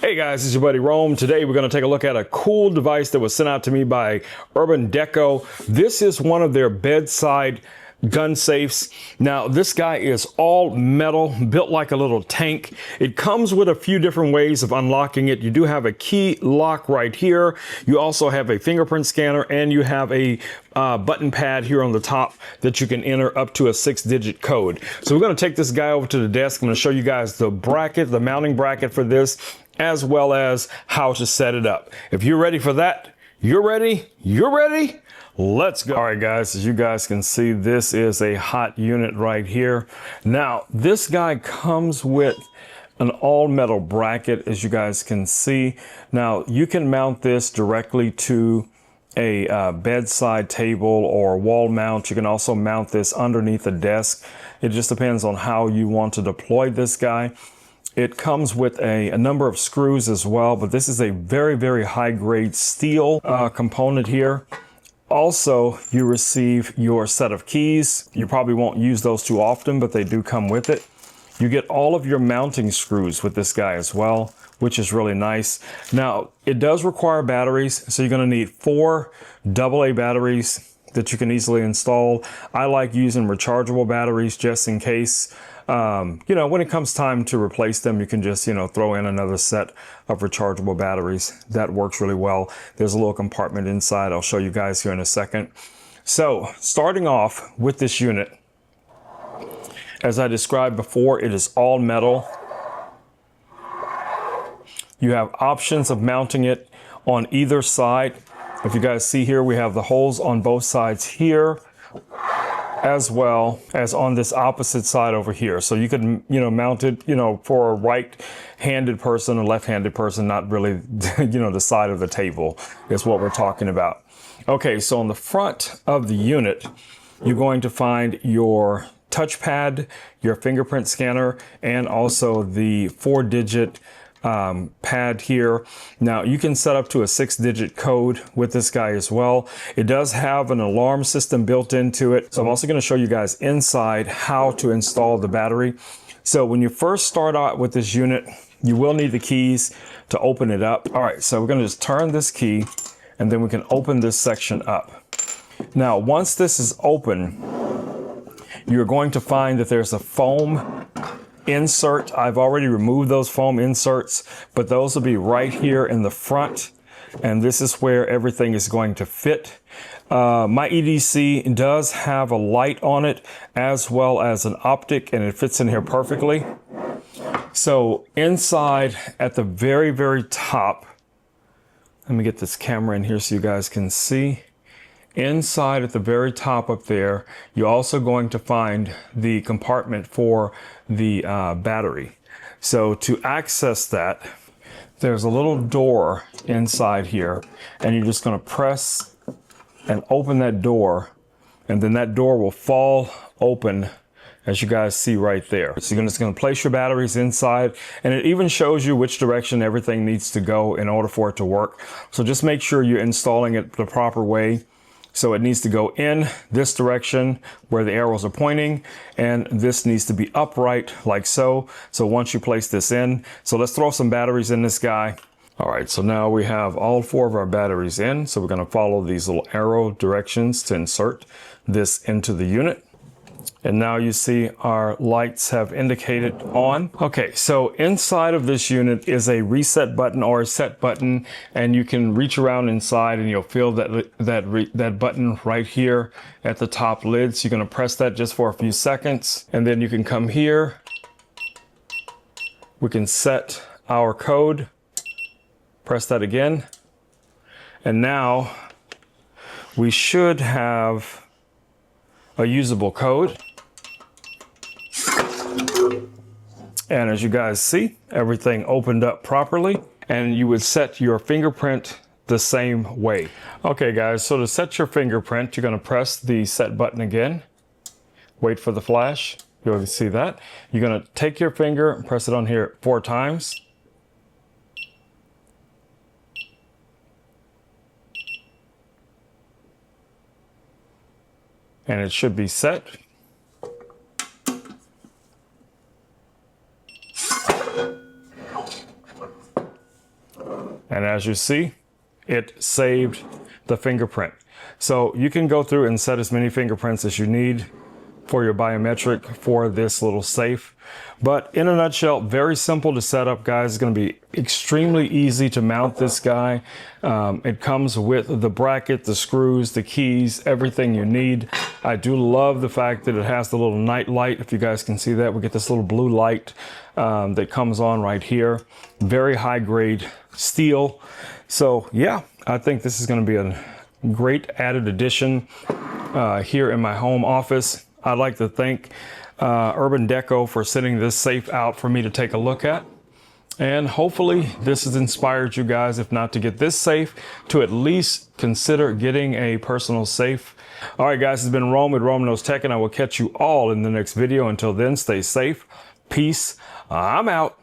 Hey guys, it's your buddy Rome. Today we're going to take a look at a cool device that was sent out to me by Urban Deco. This is one of their bedside gun safes. Now this guy is all metal, built like a little tank. It comes with a few different ways of unlocking it. You do have a key lock right here. You also have a fingerprint scanner, and you have a button pad here on the top that you can enter up to a 6-digit code. So we're going to take this guy over to the desk. I'm going to show you guys the bracket, the mounting bracket for this, as well as how to set it up. If you're ready for that, you're ready. Let's go. All right, guys, as you guys can see, this is a hot unit right here. Now, this guy comes with an all metal bracket, as you guys can see. Now, you can mount this directly to a bedside table or wall mount. You can also mount this underneath a desk. It just depends on how you want to deploy this guy. It comes with a number of screws as well, but this is a very, very high grade steel component here. Also, you receive your set of keys. You probably won't use those too often, but they do come with it. You get all of your mounting screws with this guy as well, which is really nice. Now, it does require batteries, so you're gonna need 4 AA batteries that you can easily install. I like using rechargeable batteries just in case. When it comes time to replace them, you can just, throw in another set of rechargeable batteries. That works really well. There's a little compartment inside. I'll show you guys here in a second. So starting off with this unit, as I described before, it is all metal. You have options of mounting it on either side. If you guys see here, we have the holes on both sides here, as well as on this opposite side over here. So you could, mount it, for a right-handed person, a left-handed person, not really, the side of the table is what we're talking about. Okay, so on the front of the unit, you're going to find your touchpad, your fingerprint scanner, and also the 4-digit pad here. Now you can set up to a 6-digit code with this guy as well. It does have an alarm system built into it. So I'm also going to show you guys inside how to install the battery. So when you first start out with this unit, you will need the keys to open it up. All right, so we're going to just turn this key and then we can open this section up. Now, once this is open, you're going to find that there's a foam insert. I've already removed those foam inserts, but those will be right here in the front, and this is where everything is going to fit. My EDC does have a light on it as well as an optic, and it fits in here perfectly. So inside at the very, very top, let me get this camera in here so you guys can see. Inside at the very top up there, you're also going to find the compartment for the battery. So to access that, there's a little door inside here, and you're just going to press and open that door, and then that door will fall open, as you guys see right there. So you're just going to place your batteries inside, and it even shows you which direction everything needs to go in order for it to work. So just make sure you're installing it the proper way. So it needs to go in this direction where the arrows are pointing, and this needs to be upright like so. So once you place this in, so let's throw some batteries in this guy. All right, so now we have all 4 of our batteries in. So we're going to follow these little arrow directions to insert this into the unit. And now you see our lights have indicated on. Okay, so inside of this unit is a reset button or a set button, and you can reach around inside and you'll feel that button right here at the top lid. So you're going to press that just for a few seconds, and then you can come here. We can set our code. Press that again, and now we should have a usable code. And as you guys see, everything opened up properly, and you would set your fingerprint the same way. Okay guys, so to set your fingerprint, you're going to press the set button again, wait for the flash. You'll see that. You're going to take your finger and press it on here 4 times. And it should be set. And as you see, it saved the fingerprint. So you can go through and set as many fingerprints as you need for your biometric for this little safe. But in a nutshell, very simple to set up, guys. It's going to be extremely easy to mount this guy. It comes with the bracket, the screws, the keys, everything you need. I do love the fact that it has the little night light. If you guys can see that, we get this little blue light that comes on right here. Very high grade steel. So yeah, I think this is going to be a great added addition here in my home office. I'd like to thank Urban Deco for sending this safe out for me to take a look at. And hopefully this has inspired you guys, if not to get this safe, to at least consider getting a personal safe. All right, guys, it's been Rome with Rome Knows Tech, and I will catch you all in the next video. Until then, stay safe. Peace. I'm out.